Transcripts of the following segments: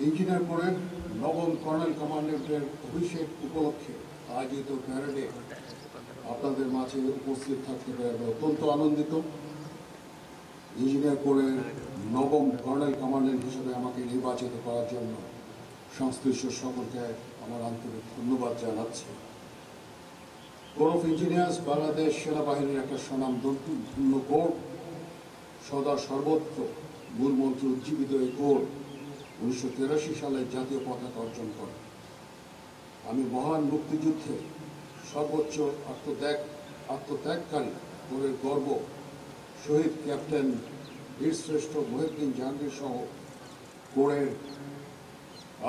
Engineer কোরের নবম colonel কমান্ডেন্টের অভিষেক উপলক্ষে আয়োজিত প্যারেডে আপনাদের মাঝে উপস্থিত থাকতে পেরে আমি অত্যন্ত আনন্দিত। ইঞ্জিনিয়ার কোরের নবম কর্নেল কমান্ডেন্ট হিসেবে আমাকে নির্বাচিত করার জন্য সংশ্লিষ্ট সকলকে আমার আন্তরিক ধন্যবাদ জানাচ্ছি। কোর অফ ইঞ্জিনিয়ার্স বাংলাদেশ সেনাবাহিনীর একটা স্বনামধন্য কোর, সদা সর্বত্র মূলমন্ত্র উজ্জীবিত এই কোর 1983 সালে জাতীয় পতাকা অর্জন করে। আমি মহান মুক্তিযুদ্ধে সর্বোচ্চ আত্মত্যাগকারী কোরের গর্ব শহীদ ক্যাপ্টেন বীরশ্রেষ্ঠ মহিউদ্দিন জাহাঙ্গীর সহ কোরের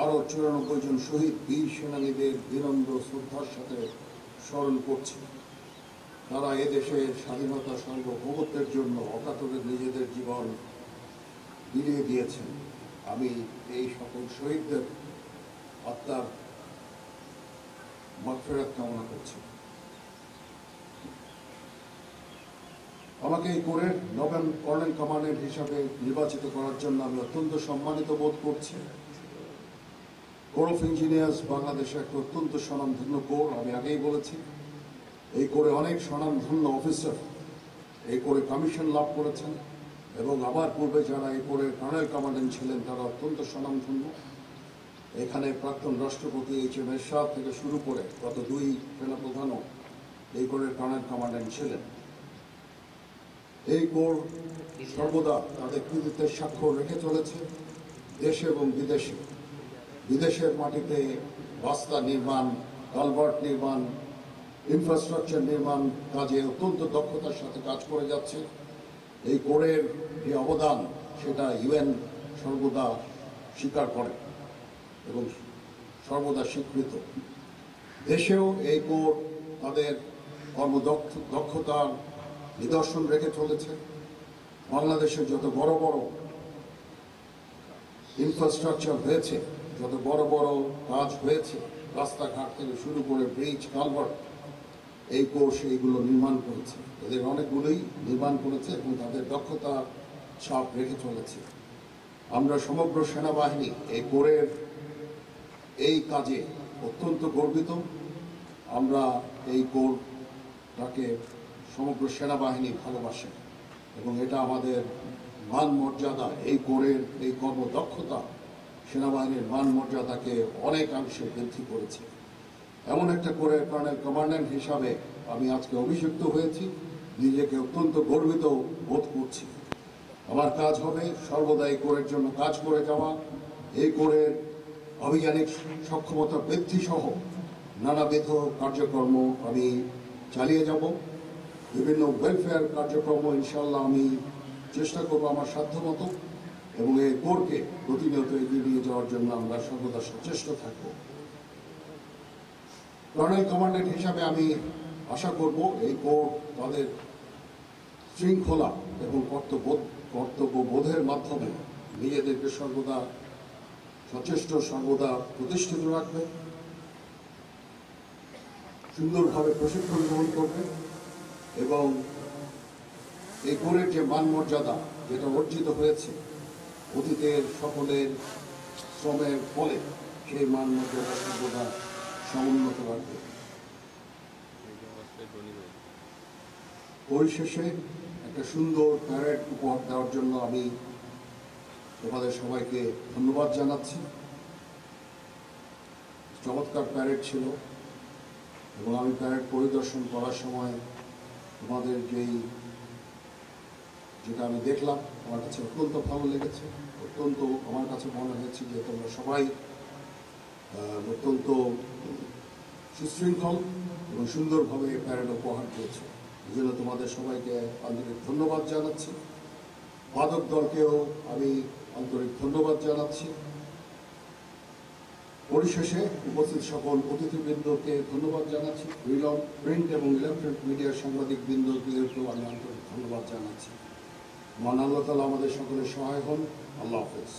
আরও 94 জন শহীদ বীর সেনানীদের বিনম্র শ্রদ্ধার সাথে স্মরণ করছি। তারা এদেশের স্বাধীনতা সার্বভৌমত্বের জন্য অকাতরে নিজেদের জীবন বিলিয়ে দিয়েছেন। আমি এই সকল শহীদদের আত্মার মাগফিরাত কামনা করছি। আমাকে এই কোরের নবম কর্নেল কমান্ডেন্ট হিসাবে নির্বাচিত করার জন্য আমি অত্যন্ত সম্মানিত বোধ করছি। কোর অফ ইঞ্জিনিয়ার্স বাংলাদেশে একটা অত্যন্ত স্বনামধন্য কোর। আমি আগেই বলেছি, এই কোরে অনেক স্বনামধন্য অফিসার এই কোরে কমিশন লাভ করেছেন এবং আমার পূর্বে যারা এই কোরের কর্নেল কমান্ডেন্ট ছিলেন তারা অত্যন্ত স্বনামধন্য। এখানে প্রাক্তন রাষ্ট্রপতি এইচ.এম. এরশাদ থেকে শুরু করে গত 2 সেনাপ্রধানও এই কোরের কর্নেল কমান্ডেন্ট ছিলেন। এই কোর সর্বদা তাদের কৃতিত্বের স্বাক্ষর রেখে চলেছে দেশে এবং বিদেশে। বিদেশের মাটিতে রাস্তা নির্মাণ, কালভার্ট নির্মাণ, ইনফ্রাস্ট্রাকচার নির্মাণ কাজে অত্যন্ত দক্ষতার সাথে কাজ করে যাচ্ছে। এই কোরের যে অবদান সেটা ইউএন সর্বদা স্বীকার করে এবং সর্বদা স্বীকৃত। দেশেও এই কোর তাদের কর্মদক্ষতার নিদর্শন রেখে চলেছে। বাংলাদেশে যত বড় বড় ইনফ্রাস্ট্রাকচার হয়েছে, যত বড় বড় কাজ হয়েছে, রাস্তাঘাট থেকে শুরু করে ব্রিজ, কালভার্ট, এই কোর সেইগুলো নির্মাণ করেছে। এদের অনেকগুলোই নির্মাণ করেছে এবং তাদের দক্ষতার ছাপ রেখে চলেছে। আমরা সমগ্র সেনাবাহিনী এই কোরের এই কাজে অত্যন্ত গর্বিত। আমরা এই কোরটাকে সমগ্র সেনাবাহিনী ভালোবাসে এবং এটা আমাদের মান মর্যাদা, এই কোরের এই কর্মদক্ষতা সেনাবাহিনীর মান মর্যাদাকে অনেকাংশে বৃদ্ধি করেছে। এমন একটা কোরের কর্নেল কমান্ডেন্ট হিসাবে আমি আজকে অভিষিক্ত হয়েছি, নিজেকে অত্যন্ত গর্বিত বোধ করছি। আমার কাজ হবে সর্বদা এই কোরের জন্য কাজ করে যাওয়া, এই কোরের আভিযানিক সক্ষমতা বৃদ্ধি সহ নানাবিধ কার্যক্রম আমি চালিয়ে যাব। বিভিন্ন ওয়েলফেয়ার কার্যক্রম ইনশাল্লাহ আমি চেষ্টা করব আমার সাধ্যমতো এবং এই কোরকে প্রতিনিয়ত এগিয়ে নিয়ে যাওয়ার জন্য আমরা সর্বদা সচেষ্ট থাকব। কর্নেল কমান্ডেন্ট হিসাবে আমি আশা করব এই কোর তাদের শৃঙ্খলা এবং কর্তব্যবোধের মাধ্যমে নিজেদেরকে সর্বদা সচেষ্ট, সর্বদা প্রতিষ্ঠিত রাখবে, সুন্দরভাবে প্রশিক্ষণ গ্রহণ করবে এবং এই কোরের যে মান মর্যাদা যেটা অর্জিত হয়েছে অতীতের সকলের শ্রমের ফলে, সেই মান মর্যাদা সর্বদা সমুন্নত রাখবে। পরিশেষে একটা সুন্দর প্যারেড উপহার দেওয়ার জন্য আমি তোমাদের সবাইকে ধন্যবাদ জানাচ্ছি। চমৎকার প্যারেড ছিল এবং আমি প্যারেড পরিদর্শন করার সময় তোমাদের যেটা আমি দেখলাম আমার কাছে অত্যন্ত ভালো লেগেছে। অত্যন্ত আমার কাছে মনে হয়েছে যে তোমরা সবাই অত্যন্ত সুশৃঙ্খল এবং সুন্দরভাবে প্যারেড উপহার দিয়েছে। এই জন্য তোমাদের সবাইকে আন্তরিক ধন্যবাদ জানাচ্ছি। বাদক দলকেও আমি আন্তরিক ধন্যবাদ জানাচ্ছি। পরিশেষে উপস্থিত সকল অতিথিবৃন্দকে ধন্যবাদ জানাচ্ছি। প্রিন্ট এবং ইলেকট্রনিক মিডিয়ার সাংবাদিক বৃন্দকেও আমি আন্তরিক ধন্যবাদ জানাচ্ছি। মহান আল্লাহ তাআলা আমাদের সকলের সহায় হন। আল্লাহ হাফেজ।